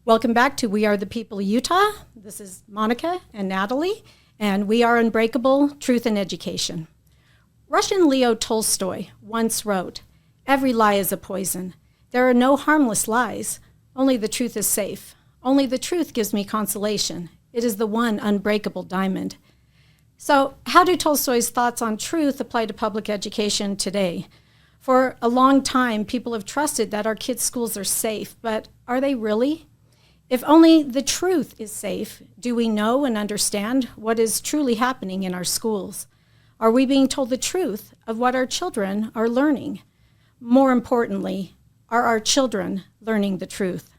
Welcome back to We Are the People of Utah. This is Monica and Natalie, and we are Unbreakable, Truth and Education. Russian Leo Tolstoy once wrote, "Every lie is a poison. There are no harmless lies. Only the truth is safe. Only the truth gives me consolation. It is the one unbreakable diamond." So how do Tolstoy's thoughts on truth apply to public education today? For a long time, people have trusted that our kids' schools are safe, but are they really? If only the truth is safe, do we know and understand what is truly happening in our schools? Are we being told the truth of what our children are learning? More importantly, are our children learning the truth?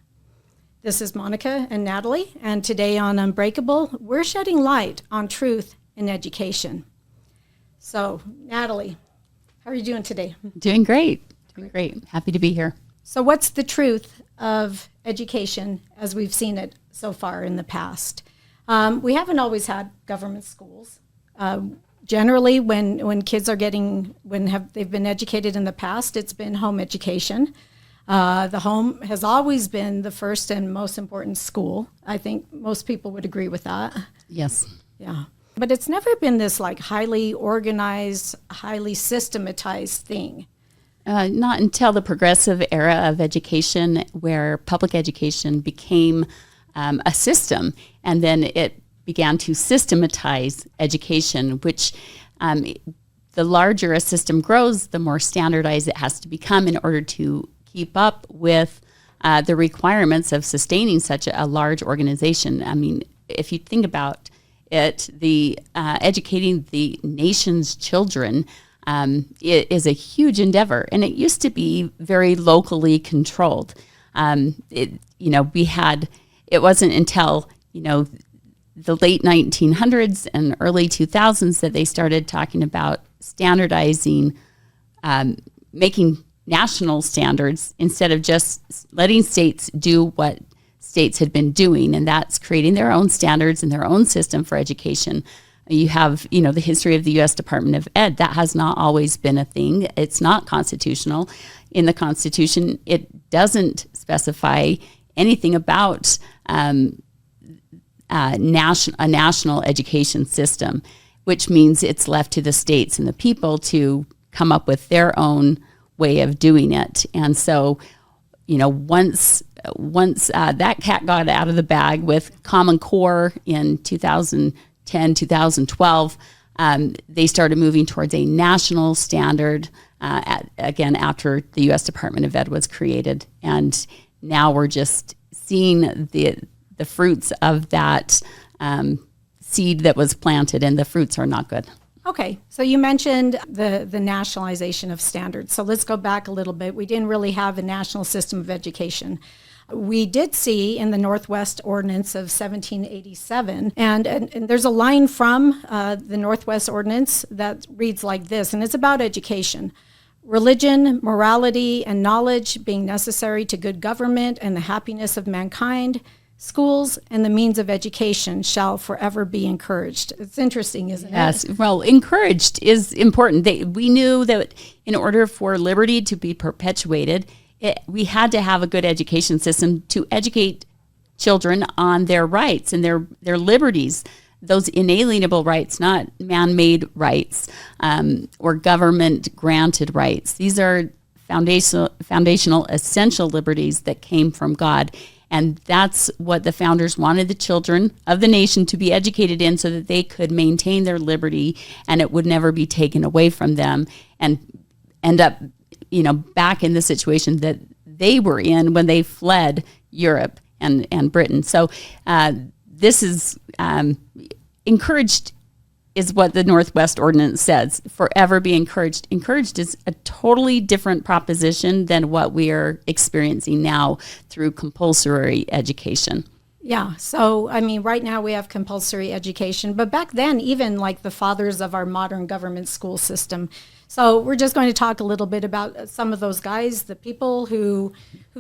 This is Monica and Natalie, and today on Unbreakable, we're shedding light on truth in education. So, Natalie, how are you doing today? Doing great. Happy to be here. So what's the truth of education as we've seen it so far in the past? We haven't always had government schools. Generally, when kids are they've been educated in the past, it's been home education. The home has always been the first and most important school. I think most people would agree with that. Yes. Yeah. But it's never been this like highly organized, highly systematized thing. Not until the progressive era of education where public education became a system, and then it began to systematize education, which the larger a system grows, the more standardized it has to become in order to keep up with the requirements of sustaining such a large organization. I mean, if you think about it, the educating the nation's children it is a huge endeavor, and it used to be very locally controlled. It wasn't until the late 1900s and early 2000s that they started talking about standardizing, making national standards instead of just letting states do what states had been doing, and that's creating their own standards and their own system for education. You have, the history of the U.S. Department of Ed. That has not always been a thing. It's not constitutional. In the Constitution, it doesn't specify anything about a national education system, which means it's left to the states and the people to come up with their own way of doing it. And so, once that cat got out of the bag with Common Core in 2010, 2012, they started moving towards a national standard, again, after the U.S. Department of Ed was created. And now we're just seeing the fruits of that seed that was planted, and the fruits are not good. Okay, so you mentioned the nationalization of standards. So let's go back a little bit. We didn't really have a national system of education. We did see in the Northwest Ordinance of 1787, and there's a line from the Northwest Ordinance that reads like this, and it's about education. Religion, morality, and knowledge being necessary to good government and the happiness of mankind, schools and the means of education shall forever be encouraged. It's interesting, isn't it? Yes. Well, encouraged is important. We knew that in order for liberty to be perpetuated, we had to have a good education system to educate children on their rights and their liberties, those inalienable rights, not man-made rights or government-granted rights. These are foundational, essential liberties that came from God. And that's what the founders wanted the children of the nation to be educated in, so that they could maintain their liberty and it would never be taken away from them and end up, back in the situation that they were in when they fled Europe and Britain. So this is encouraged is what the Northwest Ordinance says, forever be encouraged. Encouraged is a totally different proposition than what we are experiencing now through compulsory education. Yeah, so right now we have compulsory education, but back then, even like the fathers of our modern government school system. So we're just going to talk a little bit about some of those guys, the people who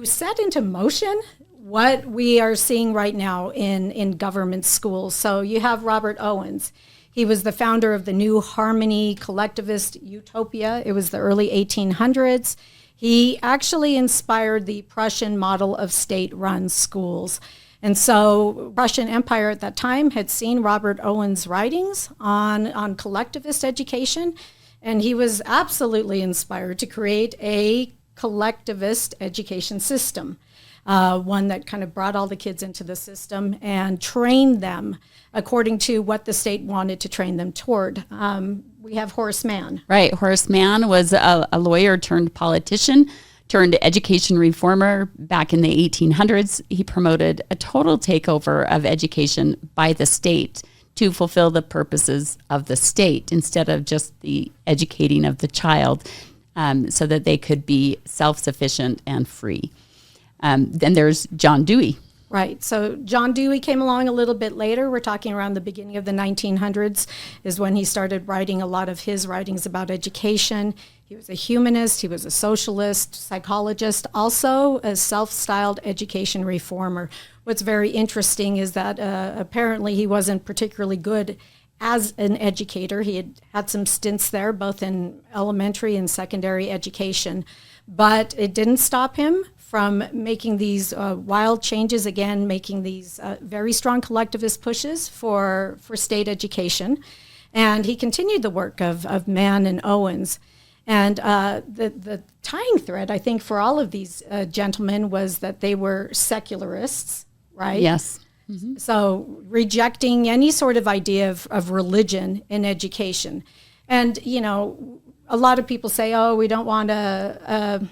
set into motion what we are seeing right now in government schools. So you have Robert Owens. He was the founder of the New Harmony collectivist utopia. It was the early 1800s. He actually inspired the Prussian model of state-run schools. And so Russian Empire at that time had seen Robert Owen's writings on collectivist education, and he was absolutely inspired to create a collectivist education system, one that kind of brought all the kids into the system and trained them according to what the state wanted to train them toward. We have Horace Mann. Right. Horace Mann was a lawyer turned politician, turned education reformer back in the 1800s. He promoted a total takeover of education by the state to fulfill the purposes of the state instead of just the educating of the child, so that they could be self-sufficient and free. Then there's John Dewey. Right. So John Dewey came along a little bit later. We're talking around the beginning of the 1900s is when he started writing a lot of his writings about education. He was a humanist, he was a socialist, psychologist, also a self-styled education reformer. What's very interesting is that apparently he wasn't particularly good as an educator. He had had some stints there, both in elementary and secondary education, but it didn't stop him from making these wild changes, again, making these very strong collectivist pushes for state education. And he continued the work of Mann and Owens. And the tying thread, I think, for all of these gentlemen was that they were secularists, right? Yes. Mm-hmm. So rejecting any sort of idea of religion in education. And, you know, a lot of people say, oh, we don't want a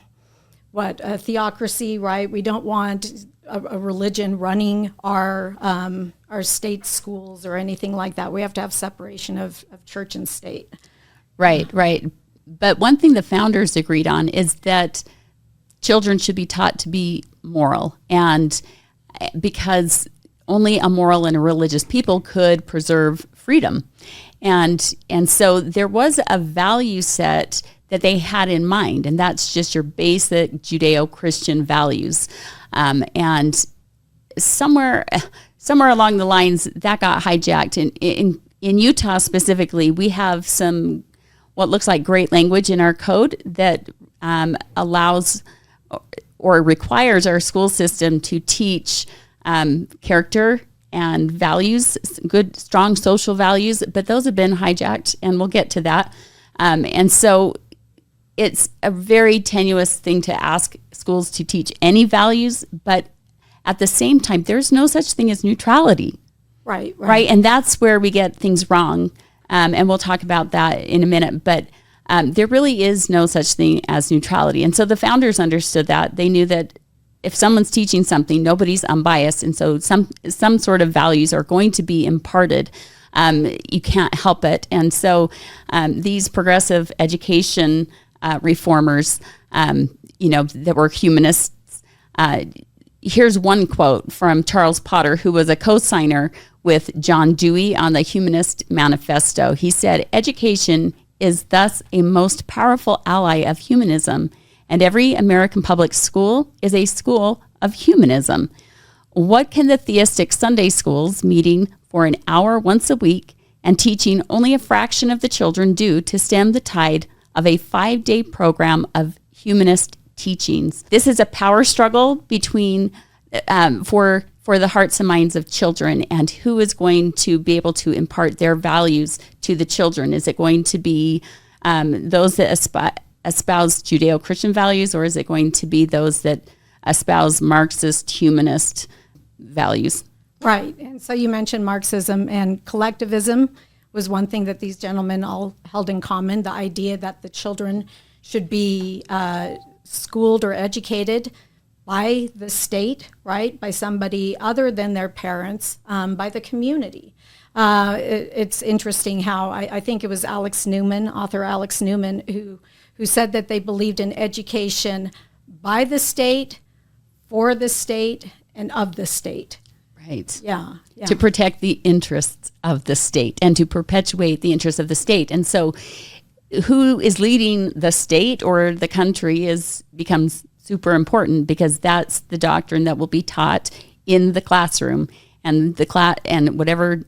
theocracy, right? We don't want a religion running our state schools or anything like that. We have to have separation of church and state. Right, right. But one thing the founders agreed on is that children should be taught to be moral, and because only a moral and a religious people could preserve freedom. And so there was a value set that they had in mind, and that's just your basic Judeo-Christian values. And somewhere along the lines, that got hijacked. In Utah specifically, we have some what looks like great language in our code that allows or requires our school system to teach character and values, good, strong social values, but those have been hijacked, and we'll get to that. And so it's a very tenuous thing to ask schools to teach any values, but at the same time, there's no such thing as neutrality. Right. And that's where we get things wrong. And we'll talk about that in a minute. But there really is no such thing as neutrality. And so the founders understood that. They knew that if someone's teaching something, nobody's unbiased. And so some sort of values are going to be imparted. You can't help it. And so these progressive education reformers, that were humanists. Here's one quote from Charles Potter, who was a co-signer with John Dewey on the Humanist Manifesto. He said, "Education is thus a most powerful ally of humanism, and every American public school is a school of humanism. What can the theistic Sunday schools meeting for an hour once a week and teaching only a fraction of the children do to stem the tide of a 5-day program of humanist teachings?" This is a power struggle between for the hearts and minds of children, and who is going to be able to impart their values to the children. Is it going to be those that espouse Judeo-Christian values, or is it going to be those that espouse Marxist, humanist values? Right. And so you mentioned Marxism, and collectivism was one thing that these gentlemen all held in common, the idea that the children should be schooled or educated by the state, right, by somebody other than their parents, by the community. It's interesting how I think it was author Alex Newman, who said that they believed in education by the state, for the state, and of the state. Right. Yeah. To protect the interests of the state and to perpetuate the interests of the state. And so who is leading the state or the country becomes super important, because that's the doctrine that will be taught in the classroom, and and whatever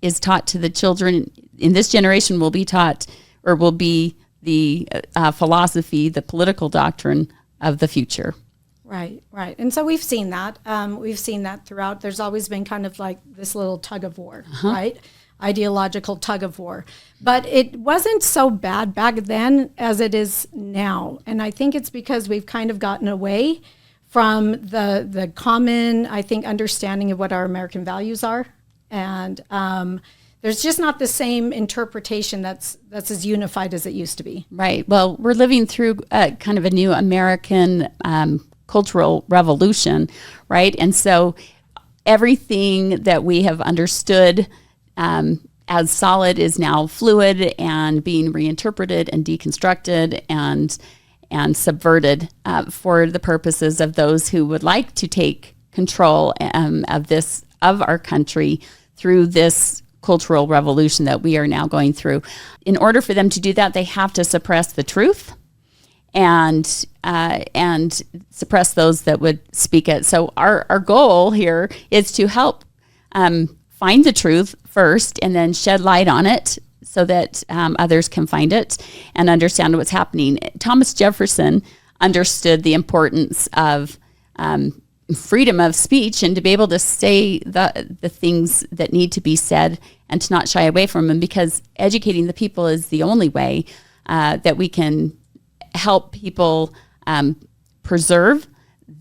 is taught to the children in this generation will be taught, or will be the philosophy, the political doctrine of the future. Right, right. And so we've seen that. We've seen that throughout. There's always been kind of like this little tug of war, right? Ideological tug of war. But it wasn't so bad back then as it is now. And I think it's because we've kind of gotten away from the common, I think, understanding of what our American values are. And there's just not the same interpretation that's as unified as it used to be. Right. Well, we're living through kind of a new American cultural revolution, right? And so everything that we have understood as solid is now fluid and being reinterpreted and deconstructed and subverted for the purposes of those who would like to take control of our country through this cultural revolution that we are now going through. In order for them to do that, they have to suppress the truth and suppress those that would speak it. So our goal here is to help find the truth first and then shed light on it so that others can find it and understand what's happening. Thomas Jefferson understood the importance of freedom of speech and to be able to say the things that need to be said and to not shy away from them, because educating the people is the only way that we can help people preserve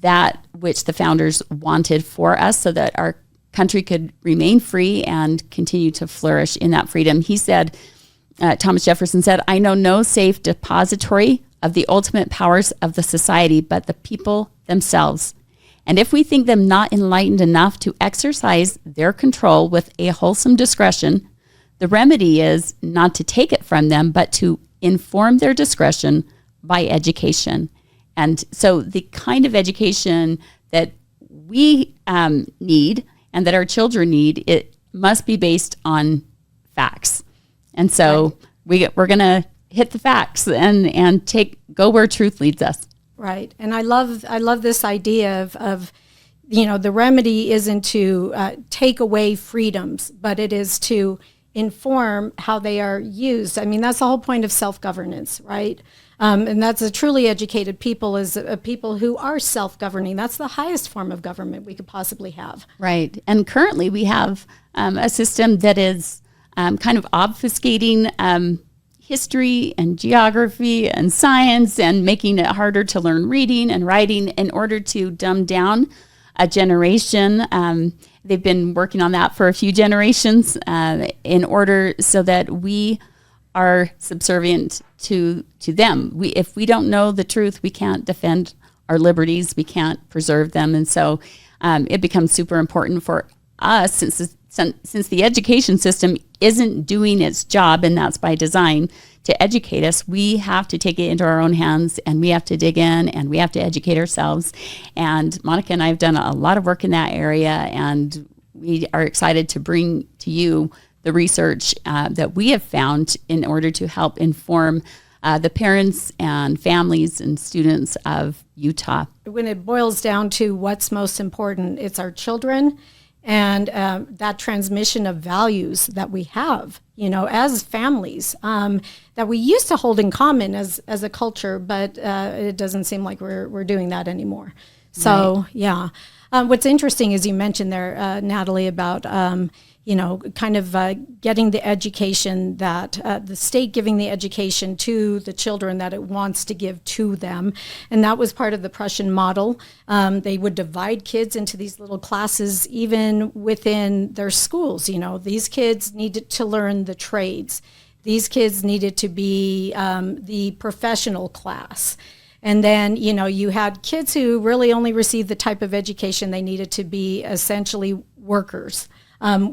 that which the founders wanted for us so that our country could remain free and continue to flourish in that freedom. He said, Thomas Jefferson said, "I know no safe depository of the ultimate powers of the society but the people themselves. And if we think them not enlightened enough to exercise their control with a wholesome discretion, the remedy is not to take it from them, but to inform their discretion by education." And so the kind of education that we need and that our children need, it must be based on facts. And so we're going to hit the facts and go where truth leads us. Right. And I love this idea of the remedy isn't to take away freedoms, but it is to inform how they are used. I mean, that's the whole point of self-governance, right? And that's a truly educated people is a people who are self-governing. That's the highest form of government we could possibly have. Right. And currently we have a system that is kind of obfuscating history and geography and science and making it harder to learn reading and writing in order to dumb down a generation. They've been working on that for a few generations in order so that we are subservient to them. If we don't know the truth, we can't defend our liberties, we can't preserve them. And so it becomes super important for us, since the education system isn't doing its job, and that's by design, to educate us, we have to take it into our own hands and we have to dig in and we have to educate ourselves. And Monica and I have done a lot of work in that area, and we are excited to bring to you the research that we have found in order to help inform the parents and families and students of Utah. When it boils down to what's most important, it's our children and that transmission of values that we have, as families, that we used to hold in common as a culture, but it doesn't seem like we're doing that anymore. So, right. Yeah. What's interesting is you mentioned there, Natalie, about kind of getting the education that the state giving the education to the children that it wants to give to them. And that was part of the Prussian model. They would divide kids into these little classes, even within their schools. These kids needed to learn the trades. These kids needed to be the professional class. And then, you had kids who really only received the type of education they needed to be essentially workers.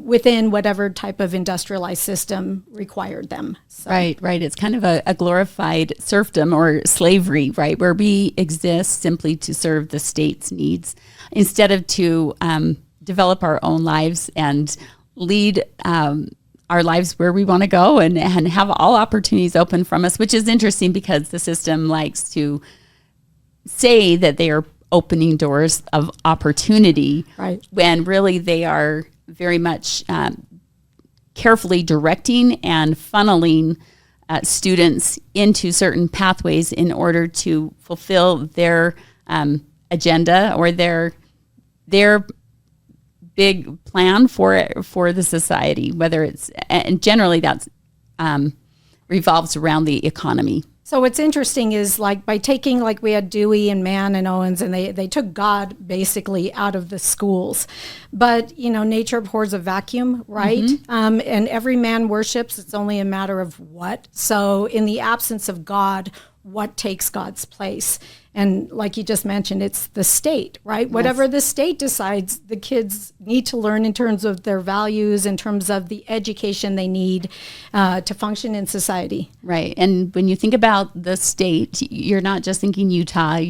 Within whatever type of industrialized system required them. So. Right. It's kind of a glorified serfdom or slavery, right, where we exist simply to serve the state's needs instead of to develop our own lives and lead our lives where we want to go and have all opportunities open from us, which is interesting because the system likes to say that they are opening doors of opportunity, right, when really they are very much carefully directing and funneling students into certain pathways in order to fulfill their agenda or their big plan for the society, whether it's, and generally that's revolves around the economy. So what's interesting is, like, by taking, like, we had Dewey and Mann and Owens, and they took God basically out of the schools. But, nature abhors a vacuum, right? And every man worships. It's only a matter of what. So in the absence of God, what takes God's place? And like you just mentioned, it's the state, right? Yes. Whatever the state decides, the kids need to learn in terms of their values, in terms of the education they need to function in society. Right. And when you think about the state, you're not just thinking Utah.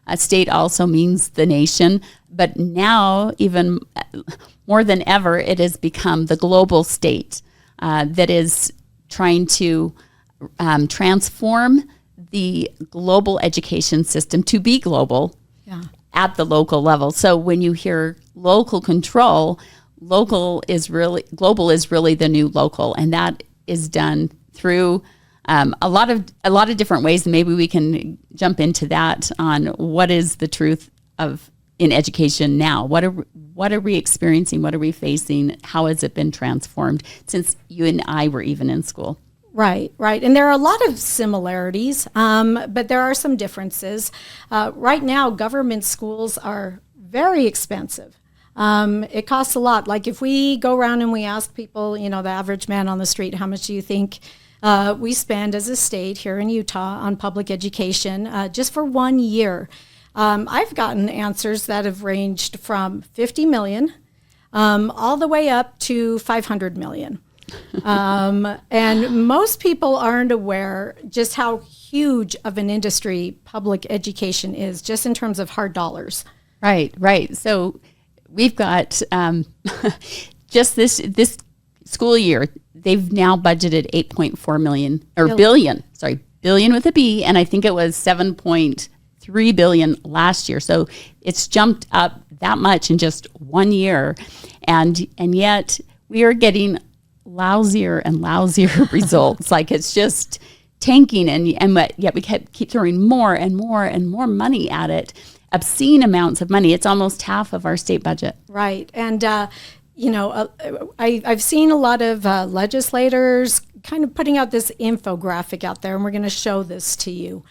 A state also means the nation. But now, even more than ever, it has become the global state that is trying to transform the global education system to be global at the local level. So when you hear local control, global is really the new local, and that is done through a lot of different ways. And maybe we can jump into that on what is the truth of in education now. What are we experiencing? What are we facing? How has it been transformed since you and I were even in school? Right. And there are a lot of similarities, but there are some differences. Right now, government schools are very expensive. It costs a lot. Like, if we go around and we ask people, the average man on the street, how much do you think we spend as a state here in Utah on public education just for 1 year? I've gotten answers that have ranged from $50 million all the way up to $500 million. And most people aren't aware just how huge of an industry public education is, just in terms of hard dollars. Right. So we've got just this school year, they've now budgeted $8.4 million or billion with a B, and I think it was $7.3 billion last year. So it's jumped up that much in just 1 year, and yet we are getting lousier and lousier results. Like, it's just tanking, and yet we keep throwing more and more and more money at it, obscene amounts of money. It's almost half of our state budget. Right. And I've seen a lot of legislators kind of putting out this infographic out there, and we're going to show this to you.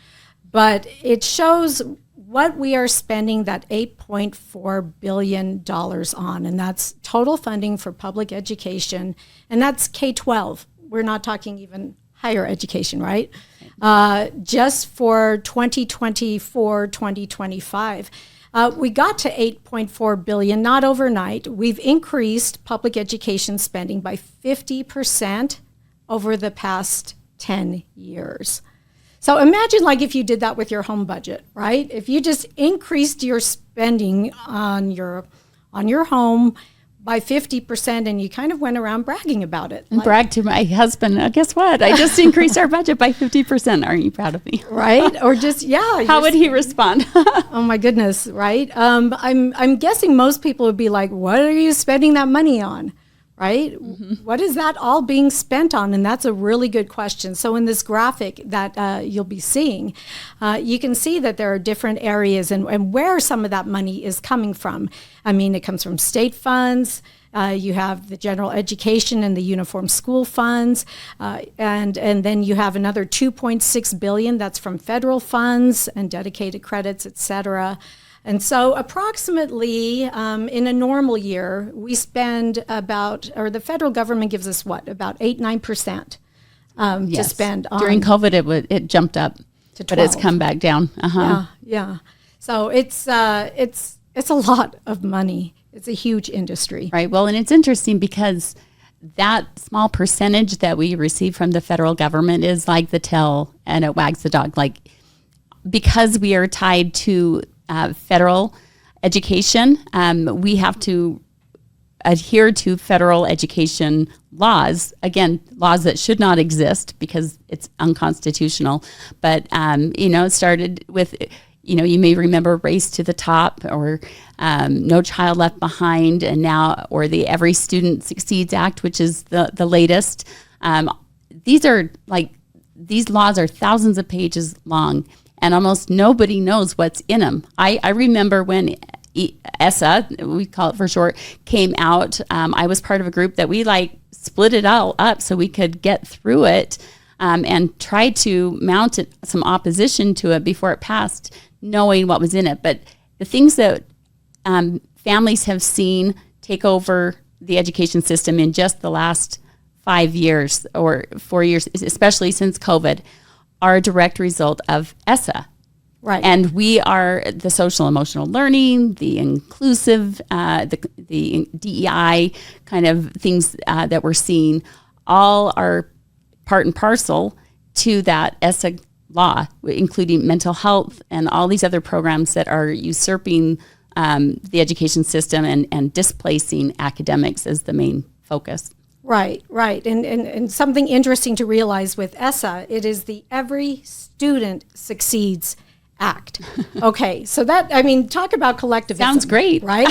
But it shows what we are spending that $8.4 billion on, and that's total funding for public education, and that's K-12. We're not talking even higher education, right? Just for 2024, 2025. We got to $8.4 billion, not overnight. We've increased public education spending by 50% over the past 10 years. So imagine, like, if you did that with your home budget, right? If you just increased your spending on your home by 50%, and you kind of went around bragging about it. And bragged to my husband, guess what? I just increased our budget by 50%. Aren't you proud of me? Right? Or just, How would he respond? Oh my goodness, right? I'm guessing most people would be like, what are you spending that money on? Right? Mm-hmm. What is that all being spent on? And that's a really good question. So in this graphic that you'll be seeing, you can see that there are different areas and where some of that money is coming from. I mean, it comes from state funds. You have the general education and the uniform school funds. And then you have another $2.6 billion that's from federal funds and dedicated credits, et cetera. And so approximately in a normal year, we spend the federal government gives us about 8-9% to spend on. During COVID, it jumped up to 12. But it's come back down. Uh-huh. Yeah. So it's a lot of money. It's a huge industry. Right. Well, and it's interesting because that small percentage that we receive from the federal government is like the tail and it wags the dog. Like, because we are tied to federal education, we have to adhere to federal education laws. Again, laws that should not exist because it's unconstitutional. But, it started with, you may remember Race to the Top or No Child Left Behind, and now, or the Every Student Succeeds Act, which is the latest. These are like these laws are thousands of pages long, and almost nobody knows what's in them. I remember when ESSA, we call it for short, came out. I was part of a group that we split it all up so we could get through it and try to mount some opposition to it before it passed, knowing what was in it. But the things that families have seen take over the education system in just the last 5 years or 4 years, especially since COVID, are a direct result of ESSA. Right. And we are the social emotional learning, the inclusive, the DEI kind of things that we're seeing, all are part and parcel to that ESSA law, including mental health and all these other programs that are usurping the education system and displacing academics as the main focus. Right. And something interesting to realize with ESSA, it is the Every Student Succeeds Act. Okay, so that, talk about collectivism. Sounds great. Right?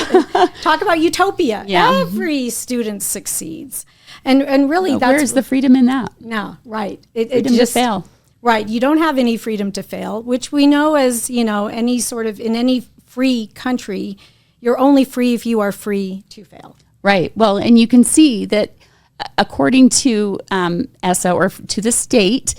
Talk about utopia. Yeah. Every student succeeds. And really So that's... where's the freedom in that? No, right. Freedom to fail. Right, you don't have any freedom to fail, which we know as, any sort of, in any free country, you're only free if you are free to fail. Right. Well, and you can see that according to ESSA or to the state,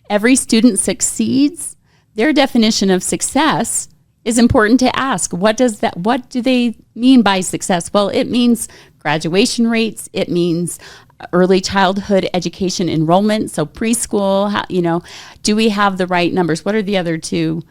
every student succeeds. Their definition of success is important to ask. What do they mean by success? Well, it means graduation rates. It means early childhood education enrollment. So preschool, do we have the right numbers? What are the other two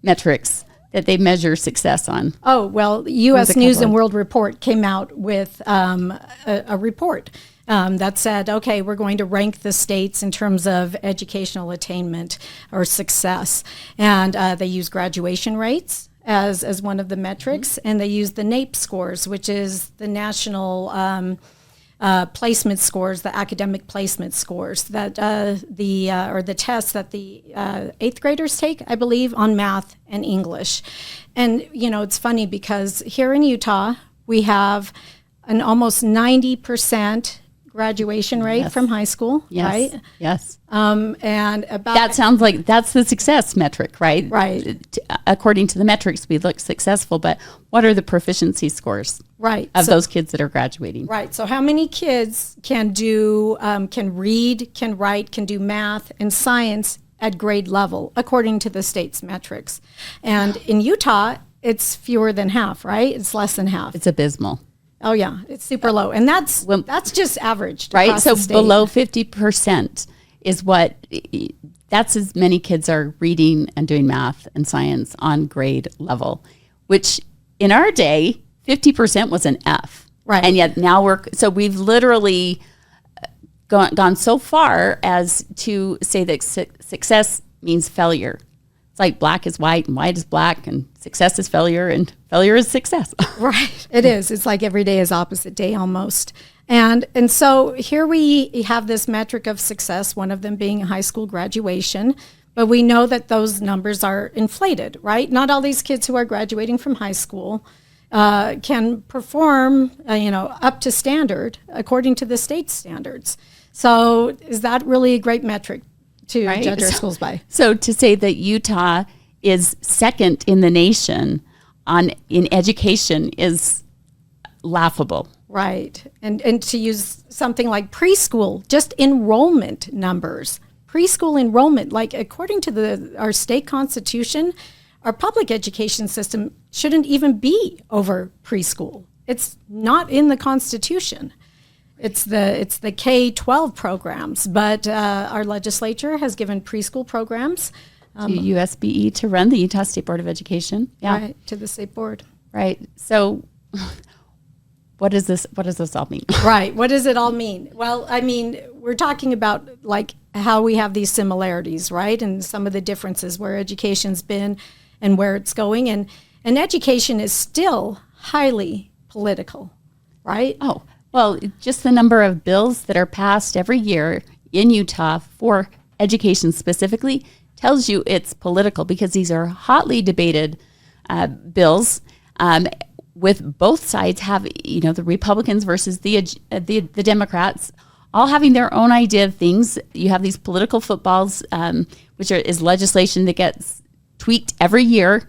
metrics that they measure success on? Oh, well, U.S. News and World Report came out with a report that said, okay, we're going to rank the states in terms of educational attainment or success. And they use graduation rates as one of the metrics, and they use the NAEP scores, which is the national placement scores, the academic placement scores that the tests that the 8th graders take, I believe, on math and English. And it's funny because here in Utah we have an almost 90% graduation rate from high school, yes. right? Yes. And about that sounds like that's the success metric, right? Right. According to the metrics, we look successful, but what are the proficiency scores? Right. Of those kids that are graduating? Right. So how many kids can read, can write, can do math and science at grade level, according to the state's metrics? And in Utah, it's fewer than half, right? It's less than half. It's abysmal. Oh yeah, it's super low, and that's just averaged, right? So the state. Below 50% is that's as many kids are reading and doing math and science on grade level, which in our day, 50% was an F, right? And yet now we've literally gone so far as to say that success means failure. It's like black is white and white is black, and success is failure and failure is success. Right. It is. It's like every day is opposite day almost. And so here we have this metric of success, one of them being high school graduation, but we know that those numbers are inflated, right? Not all these kids who are graduating from high school can perform, up to standard according to the state standards. So is that really a great metric to judge our schools by? So to say that Utah is second in the nation in education is laughable. Right. And to use something like preschool, just enrollment numbers. Preschool enrollment, like according to our state constitution, our public education system shouldn't even be over preschool. It's not in the Constitution. It's the K-12 programs, but our legislature has given preschool programs to USBE to run, the Utah State Board of Education. Yeah. Right, to the state board. Right. So what does this all mean? Right. What does it all mean? Well, we're talking about like how we have these similarities, right? And some of the differences where education's been and where it's going. And education is still highly political, right? Oh, well, just the number of bills that are passed every year in Utah for education specifically tells you it's political, because these are hotly debated bills with both sides have, the Republicans versus the Democrats all having their own idea of things. You have these political footballs, which is legislation that gets tweaked every year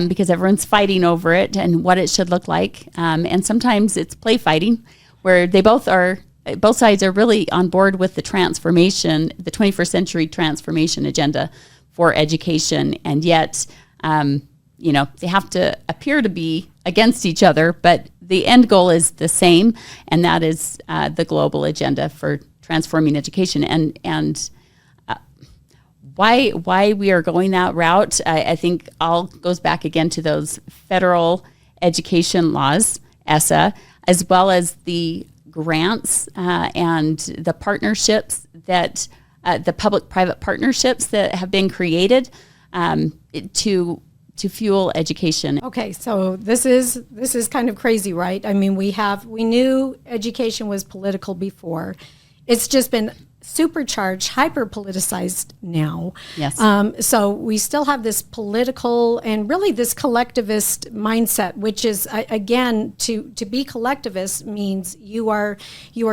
because everyone's fighting over it and what it should look like. And sometimes it's play fighting, where both sides are really on board with the transformation, the 21st century transformation agenda for education, and yet they have to appear to be against each other, but the end goal is the same, and that is the global agenda for transforming education. And why we are going that route, I think all goes back again to those federal education laws, ESSA, as well as the grants and the partnerships that the public-private partnerships that have been created to fuel education. Okay, so this is kind of crazy, right? I mean, we knew education was political before. It's just been supercharged, hyper politicized now. Yes. So we still have this political and really this collectivist mindset, which is again to be collectivist means you are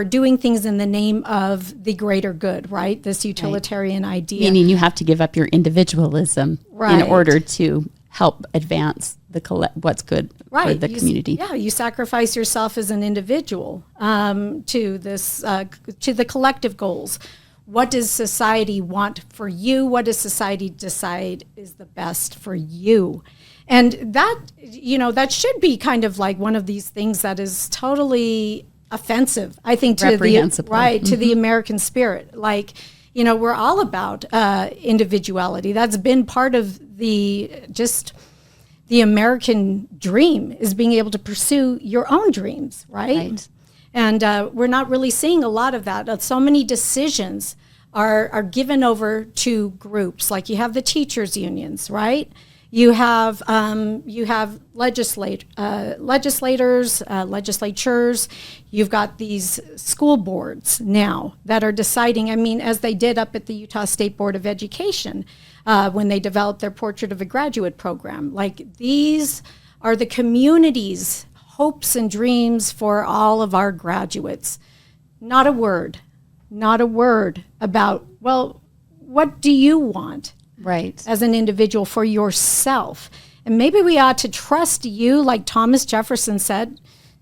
doing things in the name of the greater good, right? This utilitarian idea. Meaning you have to give up your individualism in order to help advance what's good for the community. Yeah, you sacrifice yourself as an individual to the collective goals. What does society want for you? What does society decide is the best for you? And that should be kind of like one of these things that is totally offensive, I think, to the American spirit. Like, we're all about individuality. That's been part of the American dream, is being able to pursue your own dreams, right? And we're not really seeing a lot of that. So many decisions are given over to groups. Like you have the teachers' unions, right? You have legislators, legislatures. You've got these school boards now that are deciding. I mean, as they did up at the Utah State Board of Education when they developed their Portrait of a Graduate program. Like, these are the community's hopes and dreams for all of our graduates. Not a word about, well, what do you want? Right. As an individual for yourself. And maybe we ought to trust you, like Thomas Jefferson said,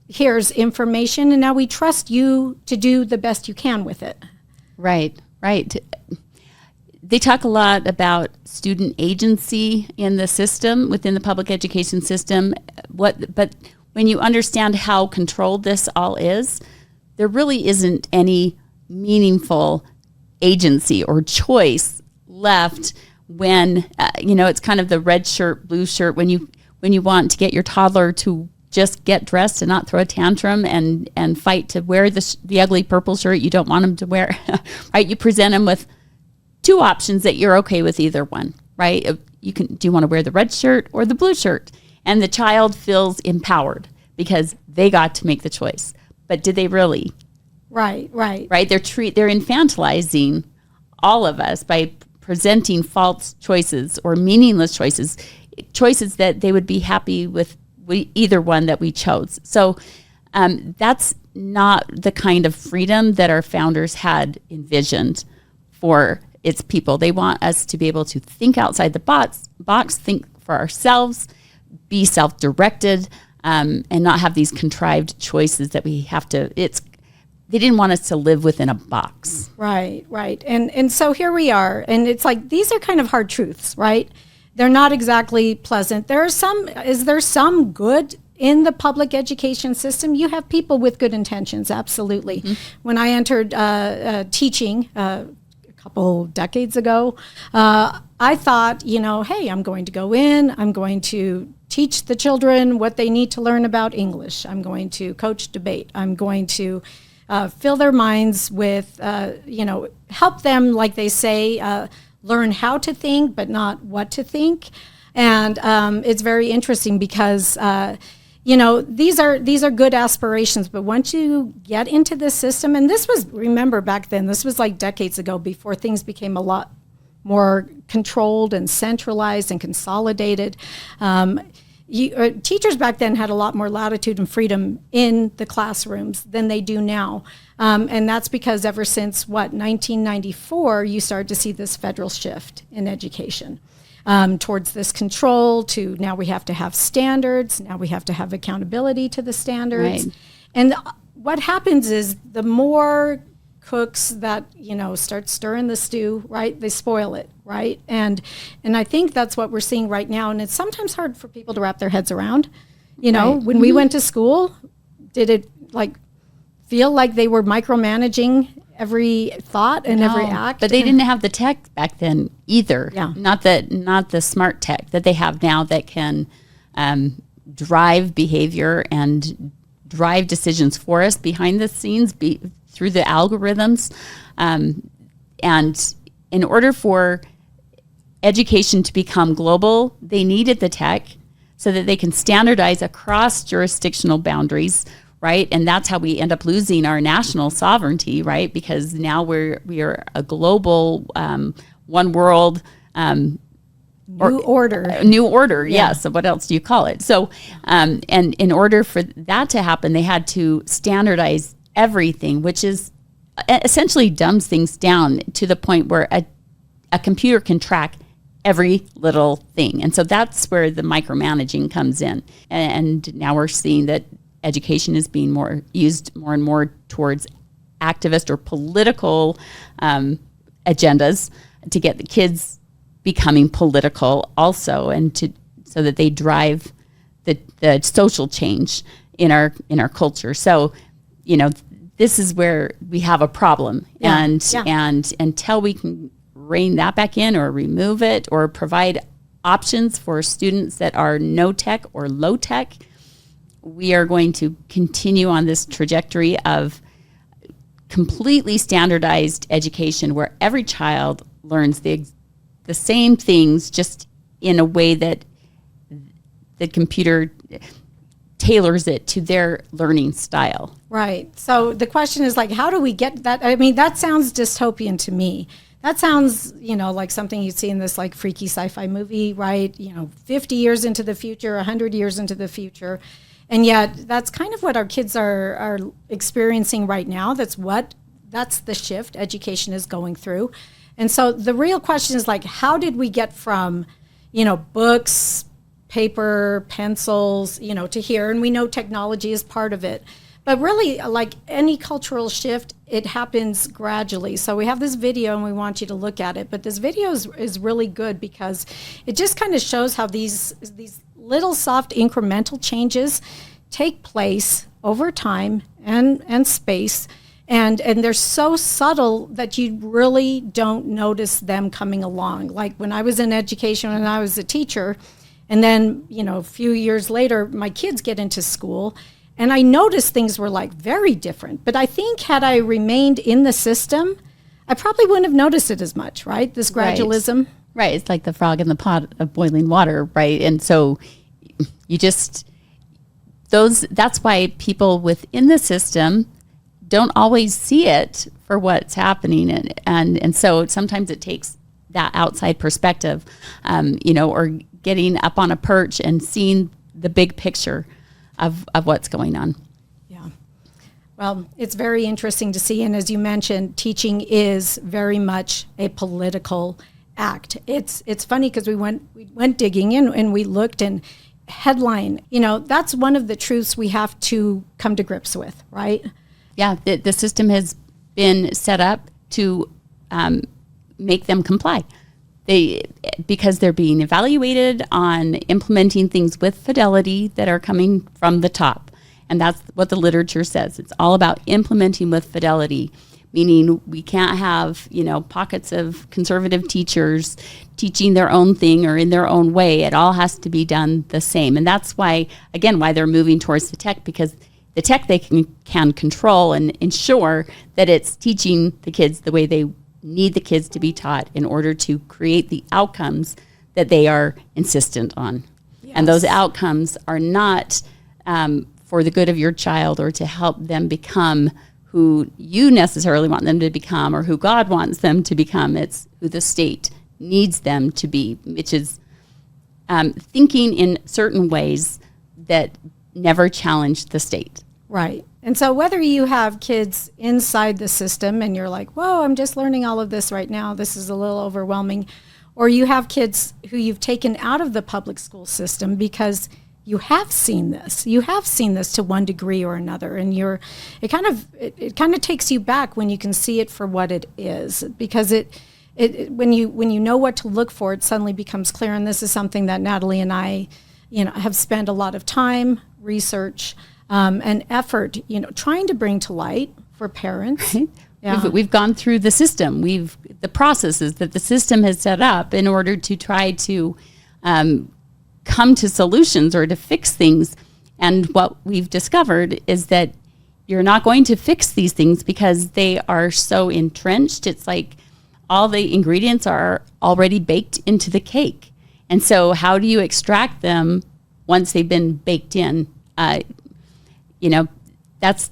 here's information, and now we trust you to do the best you can with it. Right. They talk a lot about student agency in the system, within the public education system. But when you understand how controlled this all is, there really isn't any meaningful agency or choice left when it's kind of the red shirt, blue shirt, when you want to get your toddler to just get dressed and not throw a tantrum and fight to wear the ugly purple shirt you don't want them to wear, right? You present them with two options that you're okay with either one, right? Do you want to wear the red shirt or the blue shirt? And the child feels empowered because they got to make the choice. But did they really? Right. They're infantilizing all of us by presenting false choices or meaningless choices that they would be happy with either one that we chose. So that's not the kind of freedom that our founders had envisioned for its people. They want us to be able to think outside the box, think for ourselves, be self-directed, and not have these contrived choices that we have to. They didn't want us to live within a box. Right. And so here we are. And it's like, these are kind of hard truths, right? They're not exactly pleasant. Is there some good in the public education system? You have people with good intentions, absolutely. Mm-hmm. When I entered teaching a couple decades ago, I thought, hey, I'm going to go in, I'm going to teach the children what they need to learn about English. I'm going to coach debate. I'm going to fill their minds with, help them, like they say, learn how to think, but not what to think. And it's very interesting because, these are good aspirations. But once you get into this system, and remember back then, this was like decades ago before things became a lot more controlled and centralized and consolidated. teachers back then had a lot more latitude and freedom in the classrooms than they do now. And that's because ever since, 1994, you started to see this federal shift in education towards this control to now we have to have standards, now we have to have accountability to the standards. Right. And what happens is the more cooks that, start stirring the stew, right, they spoil it, right? And I think that's what we're seeing right now. And it's sometimes hard for people to wrap their heads around. When we went to school, did it feel like they were micromanaging every thought and every act? But they didn't have the tech back then either. Yeah. Not the smart tech that they have now that can drive behavior and drive decisions for us behind the scenes through the algorithms. And in order for education to become global, they needed the tech so that they can standardize across jurisdictional boundaries, right? And that's how we end up losing our national sovereignty, right? Because now we are a global, one world, New order. New order, yeah. Yes. So what else do you call it? So, and in order for that to happen, they had to standardize everything, which is essentially dumbs things down to the point where a computer can track every little thing. And so that's where the micromanaging comes in. And now we're seeing that education is being used more and more towards activist or political agendas to get the kids becoming political also, and so that they drive the social change in our culture. So, this is where we have a problem, and until we can rein that back in or remove it or provide options for students that are no tech or low tech, we are going to continue on this trajectory of completely standardized education where every child learns the same things, just in a way that the computer tailors it to their learning style. Right. So the question is how do we get that? I mean, that sounds dystopian to me. That sounds, like something you'd see in this freaky sci-fi movie, right? 50 years into the future, 100 years into the future. And yet that's kind of what our kids are experiencing right now. That's the shift education is going through. And so the real question is how did we get from, books, paper, pencils, to here? And we know technology is part of it. But really, like any cultural shift, it happens gradually. So we have this video and we want you to look at it. But this video is really good because it just kind of shows how these little soft incremental changes take place over time and space. And they're so subtle that you really don't notice them coming along. Like when I was in education and I was a teacher, and then, a few years later, my kids get into school, and I noticed things were very different. But I think had I remained in the system, I probably wouldn't have noticed it as much, right? This gradualism. Right. It's like the frog in the pot of boiling water, right? And so that's why people within the system don't always see it for what's happening. And so sometimes it takes that outside perspective, or getting up on a perch and seeing the big picture of what's going on. Yeah. Well, it's very interesting to see. And as you mentioned, teaching is very much a political act. It's funny because we went digging in and we looked, and headline, that's one of the truths we have to come to grips with, right? Yeah, the system has been set up to make them comply. Because they're being evaluated on implementing things with fidelity that are coming from the top. And that's what the literature says. It's all about implementing with fidelity, meaning we can't have, pockets of conservative teachers teaching their own thing or in their own way. It all has to be done the same. And that's why they're moving towards the tech, because the tech they can control and ensure that it's teaching the kids the way they need the kids to be taught in order to create the outcomes that they are insistent on. Yes. And those outcomes are not for the good of your child or to help them become who you necessarily want them to become or who God wants them to become. It's who the state needs them to be, which is thinking in certain ways that never challenged the state. Right. And so whether you have kids inside the system and you're like, whoa, I'm just learning all of this right now, this is a little overwhelming, or you have kids who you've taken out of the public school system because you have seen this. You have seen this to one degree or another, and it kind of takes you back when you can see it for what it is, because when you know what to look for, it suddenly becomes clear. And this is something that Natalie and I, have spent a lot of time, research, and effort, trying to bring to light for parents. Right. Yeah. We've gone through the system. The processes that the system has set up in order to try to come to solutions or to fix things. And what we've discovered is that you're not going to fix these things because they are so entrenched. It's like all the ingredients are already baked into the cake. And so how do you extract them once they've been baked in? That's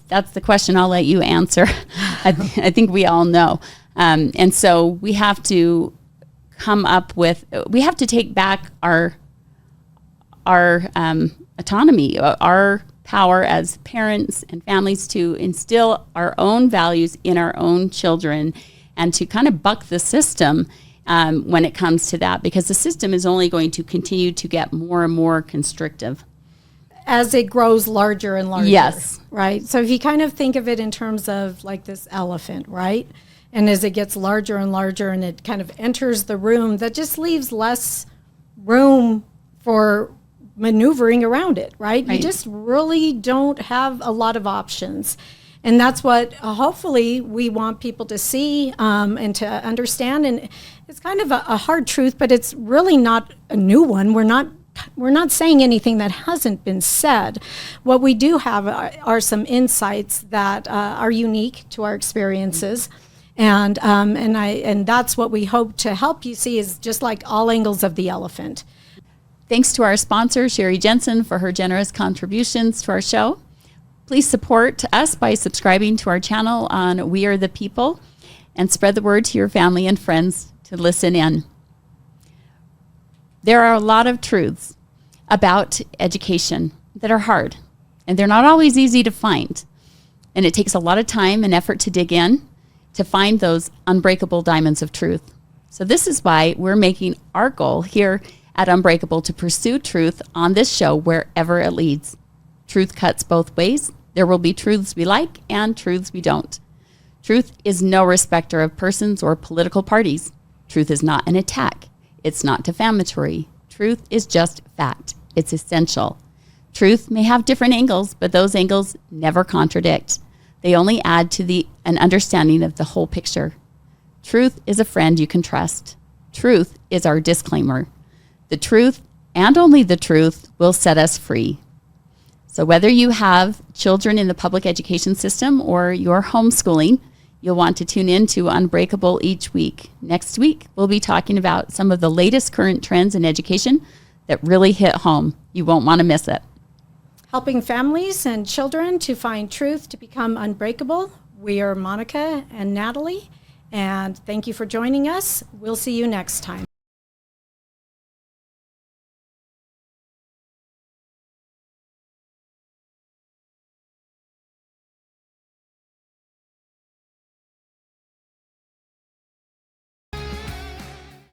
the question I'll let you answer. I think we all know. And so we have to we have to take back our autonomy, our power as parents and families to instill our own values in our own children and to kind of buck the system when it comes to that, because the system is only going to continue to get more and more constrictive. As it grows larger and larger. Yes. Right? So if you kind of think of it in terms of like this elephant, right? And as it gets larger and larger and it kind of enters the room, that just leaves less room for maneuvering around it, right? You just really don't have a lot of options. And that's what hopefully we want people to see and to understand. And it's kind of a hard truth, but it's really not a new one. We're not saying anything that hasn't been said. What we do have are some insights that are unique to our experiences. And that's what we hope to help you see, is just like all angles of the elephant. Thanks to our sponsor, Sherry Jensen, for her generous contributions to our show. Please support us by subscribing to our channel on We Are the People and spread the word to your family and friends to listen in. There are a lot of truths about education that are hard, and they're not always easy to find. And it takes a lot of time and effort to dig in to find those unbreakable diamonds of truth. So this is why we're making our goal here at Unbreakable to pursue truth on this show wherever it leads. Truth cuts both ways. There will be truths we like and truths we don't. Truth is no respecter of persons or political parties. Truth is not an attack. It's not defamatory. Truth is just fact. It's essential. Truth may have different angles, but those angles never contradict. They only add to an understanding of the whole picture. Truth is a friend you can trust. Truth is our disclaimer. The truth, and only the truth, will set us free. So whether you have children in the public education system or you're homeschooling, you'll want to tune in to Unbreakable each week. Next week, we'll be talking about some of the latest current trends in education that really hit home. You won't want to miss it. Helping families and children to find truth to become unbreakable. We are Monica and Natalie, and thank you for joining us. We'll see you next time.